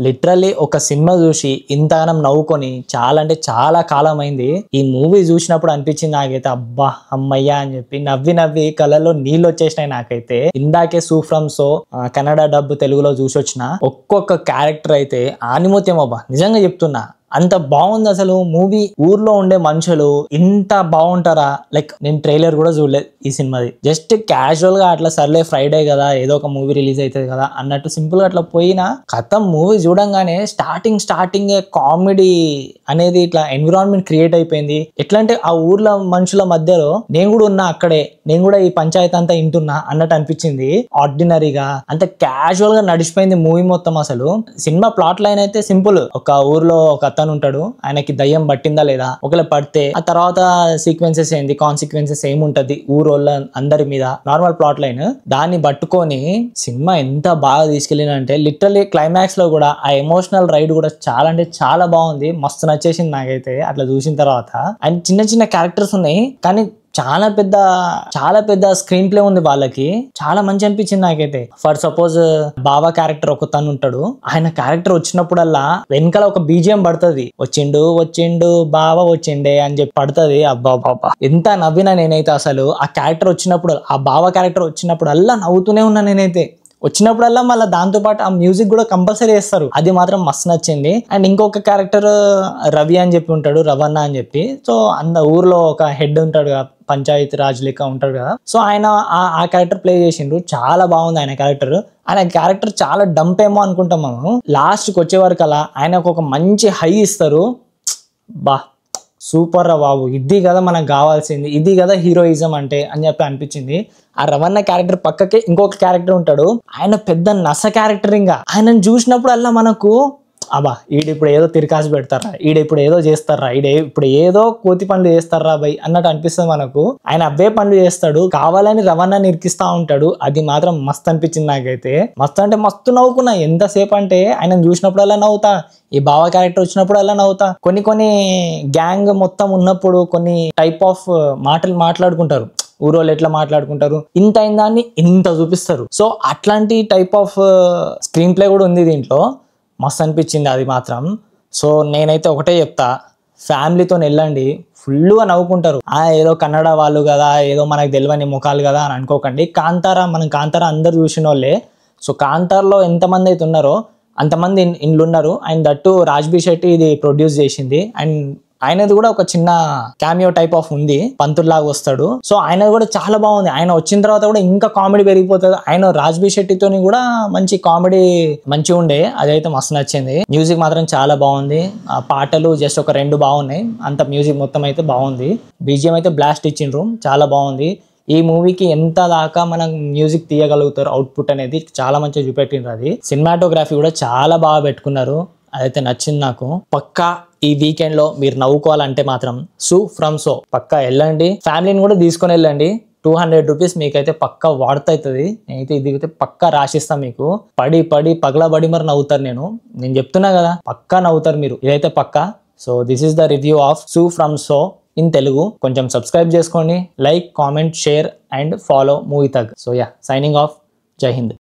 Literally ఒక cinema చూసి ఇంతగానం నవ్వుకొని చాలా అంటే చాలా కాలం అయింది. ఈ మూవీ చూసినప్పుడు అనిపించింది నాకైతే అబ్బా అమ్మయ్యా అని చెప్పి నవ్వి నవ్వి కళ్ళలో నీళ్ళు వచ్చేసినాయి నాకైతే. ఇందాకే సూ ఫ్రమ్ సో కన్నడ డబ్ తెలుగులో చూసి వచ్చిన ఒక్కొక్క క్యారెక్టర్ అయితే ఆనిమోత్యం అబ్బా, నిజంగా చెప్తున్నా అంత బాగుంది అసలు మూవీ. ఊర్లో ఉండే మనుషులు ఇంత బాగుంటారా? లైక్ నేను ట్రైలర్ కూడా చూడలేదు ఈ సినిమాది, జస్ట్ క్యాజువల్ గా అట్లా సర్లే ఫ్రైడే కదా ఏదో ఒక మూవీ రిలీజ్ అవుతుంది కదా అన్నట్టు సింపుల్ గా అట్లా పోయినా కథం మూవీ చూడంగానే స్టార్టింగ్ కామెడీ అనేది ఇట్లా ఎన్విరాన్మెంట్ క్రియేట్ అయిపోయింది. ఎట్లా అంటే ఆ ఊర్లో మనుషుల మధ్యలో నేను కూడా ఉన్నా అక్కడే, నేను కూడా ఈ పంచాయతీ అంతా ఇంటున్నా అన్నట్టు అనిపించింది. ఆర్డినరీగా అంత క్యాజువల్ గా నడిచిపోయింది మూవీ మొత్తం. అసలు సినిమా ప్లాట్ లైన్ అయితే సింపుల్, ఒక ఊర్లో ఒక అతను ఉంటాడు, ఆయనకి దయ్యం పట్టిందా లేదా, ఒకవేళ పడితే ఆ తర్వాత సీక్వెన్సెస్ ఏంది, కాన్సిక్వెన్సెస్ ఏముంటది ఊరోళ్ళ అందరి మీద, నార్మల్ ప్లాట్ లైన్. దాన్ని పట్టుకొని సినిమా ఎంత బాగా తీసుకెళ్ళినంటే లిటరల్లీ క్లైమాక్స్ లో కూడా ఆ ఎమోషనల్ రైడ్ కూడా చాలా అంటే చాలా బాగుంది. మస్తు నచ్చేసింది నాకైతే అట్లా చూసిన తర్వాత. అండ్ చిన్న చిన్న క్యారెక్టర్స్ ఉన్నాయి కానీ చాలా పెద్ద స్క్రీన్ ప్లే ఉంది వాళ్ళకి, చాలా మంచి అనిపించింది నాకైతే. ఫర్ సపోజ్ బాబా క్యారెక్టర్ ఒక తను ఉంటాడు, ఆయన క్యారెక్టర్ వచ్చినప్పుడల్లా వెనకాల ఒక బీజిఎం పడుతుంది, వచ్చిండు బాబా వచ్చిండే అని చెప్పి పడుతుంది. అబ్బా బాబా ఎంత నవ్వినా నేనైతే అసలు. ఆ క్యారెక్టర్ వచ్చినప్పుడు, ఆ బాబా క్యారెక్టర్ వచ్చినప్పుడు అల్లా నవ్వుతూనే ఉన్నా నేనైతే. వచ్చినప్పుడల్లా మళ్ళీ దాంతో పాటు ఆ మ్యూజిక్ కూడా కంపల్సరీ వేస్తారు, అది మాత్రం మస్తు నచ్చింది. అండ్ ఇంకొక క్యారెక్టర్ రవి అని చెప్పి ఉంటాడు, రవణ అని చెప్పి. సో ఊర్లో ఒక హెడ్ ఉంటాడు, పంచాయతీ రాజ్ లెక్క ఉంటాడు కదా, సో ఆయన ఆ క్యారెక్టర్ ప్లే చేసిండ్రు, చాలా బాగుంది ఆయన క్యారెక్టర్. ఆయన క్యారెక్టర్ చాలా డంప్ ఏమో అనుకుంటాం మనం, లాస్ట్కి వచ్చే వరకు అలా ఆయనకు ఒక మంచి హై ఇస్తారు. బా సూపర్ రా బాబు, ఇది కదా మనకు కావాల్సింది, ఇది కదా హీరోయిజం అంటే అని చెప్పి అనిపించింది. ఆ రవణ క్యారెక్టర్ పక్కకే ఇంకొక క్యారెక్టర్ ఉంటాడు, ఆయన పెద్ద నస క్యారెక్టర్. ఇంకా ఆయనను చూసినప్పుడు అలా మనకు అబ్బా ఈడిప్పుడు ఏదో తిరకాసి పెడతారా, ఈడిప్పుడు ఏదో చేస్తారా, ఇప్పుడు ఏదో కోతి పనులు చేస్తారా బై అన్నట్టు అనిపిస్తుంది మనకు. ఆయన అబ్బే పనులు చేస్తాడు, కావాలని రవాణా నిరికిస్తా ఉంటాడు. అది మాత్రం మస్తు అనిపించింది నాకైతే. మస్తు అంటే మస్తు నవ్వుకున్నా ఎంతసేపు అంటే, ఆయన చూసినప్పుడు అలా నవ్వుతా, ఈ బావ క్యారెక్టర్ వచ్చినప్పుడు అలా నవ్వుతా. కొన్ని గ్యాంగ్ మొత్తం ఉన్నప్పుడు కొన్ని టైప్ ఆఫ్ మాటలు మాట్లాడుకుంటారు, ఊరోళ్ళు ఎట్లా మాట్లాడుకుంటారు, ఇంత అయిన దాన్ని ఇంత చూపిస్తారు. సో అట్లాంటి టైప్ ఆఫ్ స్క్రీన్ ప్లే కూడా ఉంది దీంట్లో, మస్తు అనిపించింది అది మాత్రం. సో నేనైతే ఒకటే చెప్తా, ఫ్యామిలీతో వెళ్ళండి, ఫుల్గా నవ్వుకుంటారు. ఏదో కన్నడ వాళ్ళు కదా, ఏదో మనకు తెలియని ముఖాలు కదా అని అనుకోకండి. మనం కాంతారా అందరు చూసిన వాళ్ళే. సో కాంతార్లో ఎంతమంది అయితే ఉన్నారో అంతమంది ఇండ్లు ఉన్నారు. అండ్ దట్టు రాజ్బీ శెట్టి ఇది ప్రొడ్యూస్ చేసింది. అండ్ ఆయనది కూడా ఒక చిన్న క్యామియో టైప్ ఆఫ్ ఉంది, పంతుల్లాగా వస్తాడు. సో ఆయనది కూడా చాలా బాగుంది. ఆయన వచ్చిన తర్వాత కూడా ఇంకా కామెడీ పెరిగిపోతుంది. ఆయన రాజ్బీ శెట్టితోని కూడా మంచి కామెడీ మంచిగా ఉండే, అదైతే మస్తు నచ్చింది. మ్యూజిక్ మాత్రం చాలా బాగుంది, ఆ పాటలు జస్ట్ ఒక 2 బాగున్నాయి, అంత మ్యూజిక్ మొత్తం అయితే బాగుంది. బీజిఎం అయితే బ్లాస్ట్ ఇచ్చిండ్రు, చాలా బాగుంది. ఈ మూవీకి ఎంత దాకా మనం మ్యూజిక్ తీయగలుగుతారు, అవుట్పుట్ అనేది చాలా మంచిగా చూపెట్టిండ్రు. అది సినిమాటోగ్రఫీ కూడా చాలా బాగా పెట్టుకున్నారు, అదైతే నచ్చింది నాకు. పక్కా ఈ వీకెండ్ లో మీరు నవ్వుకోవాలంటే మాత్రం సూ ఫ్రమ్ సో పక్కా వెళ్ళండి, ఫ్యామిలీని కూడా తీసుకొని వెళ్ళండి. 200 రూపీస్ మీకైతే పక్కా వాడుతుంది. నేనైతే ఇది పక్కా రాసిస్తా మీకు. పగలబడి మరి నవ్వుతారు. నేను చెప్తున్నా కదా, పక్కా నవ్వుతారు మీరు, ఇదైతే పక్కా. So this is the review of Su from So in Telugu. కొంచెం సబ్స్క్రైబ్ చేసుకోండి, like, comment, share and follow movie tag. So yeah, signing off. Jai Hind.